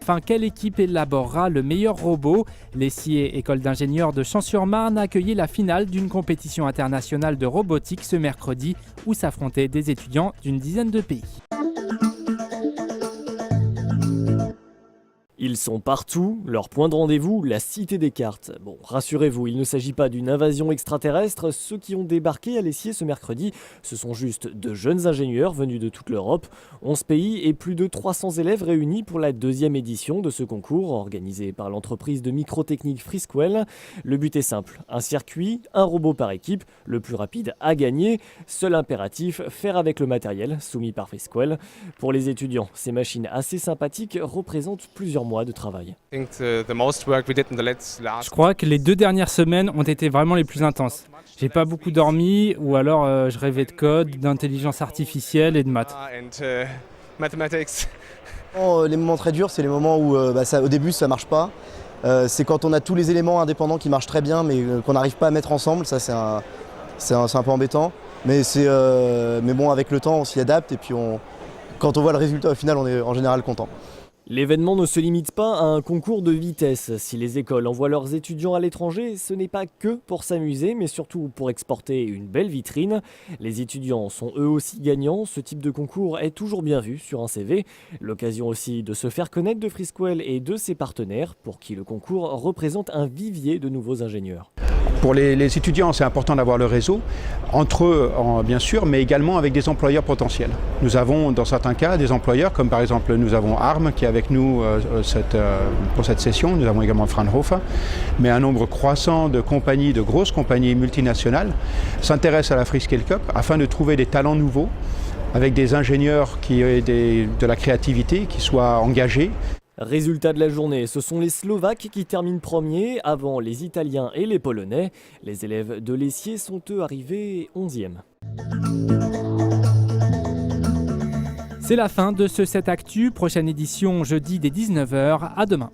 enfin quelle équipe élaborera le meilleur robot. L'Essier, école d'ingénieurs de Champs-sur-Marne, a accueilli la finale d'une compétition internationale de robotique ce mercredi où s'affrontaient des étudiants d'une dizaine de pays. Ils sont partout, leur point de rendez-vous, la Cité des Cartes. Bon, rassurez-vous, il ne s'agit pas d'une invasion extraterrestre. Ceux qui ont débarqué à l'Essier ce mercredi, ce sont juste de jeunes ingénieurs venus de toute l'Europe. 11 pays et plus de 300 élèves réunis pour la deuxième édition de ce concours organisé par l'entreprise de microtechnique Friskwell. Le but est simple, un circuit, un robot par équipe, le plus rapide à gagner. Seul impératif, faire avec le matériel soumis par Friskwell. Pour les étudiants, ces machines assez sympathiques représentent plusieurs mois de travail. Je crois que les 2 dernières semaines ont été vraiment les plus intenses. J'ai pas beaucoup dormi ou alors je rêvais de code, d'intelligence artificielle et de maths. Les moments très durs, c'est les moments où au début ça marche pas. C'est quand on a tous les éléments indépendants qui marchent très bien mais qu'on n'arrive pas à mettre ensemble. Ça c'est un peu embêtant. Mais bon, avec le temps on s'y adapte et puis quand on voit le résultat au final on est en général content. L'événement ne se limite pas à un concours de vitesse. Si les écoles envoient leurs étudiants à l'étranger, ce n'est pas que pour s'amuser, mais surtout pour exporter une belle vitrine. Les étudiants sont eux aussi gagnants. Ce type de concours est toujours bien vu sur un CV. L'occasion aussi de se faire connaître de Friskwell et de ses partenaires, pour qui le concours représente un vivier de nouveaux ingénieurs. Pour les étudiants, c'est important d'avoir le réseau, entre eux bien sûr, mais également avec des employeurs potentiels. Nous avons dans certains cas des employeurs, comme par exemple nous avons ARM qui est avec nous pour cette session, nous avons également Fraunhofer, mais un nombre croissant de compagnies, de grosses compagnies multinationales s'intéressent à la Freescale Cup afin de trouver des talents nouveaux, avec des ingénieurs qui aient de la créativité, qui soient engagés. Résultat de la journée, ce sont les Slovaques qui terminent premiers, avant les Italiens et les Polonais. Les élèves de l'Essier sont eux arrivés 11e. C'est la fin de ce 7 Actu, prochaine édition jeudi dès 19h, à demain.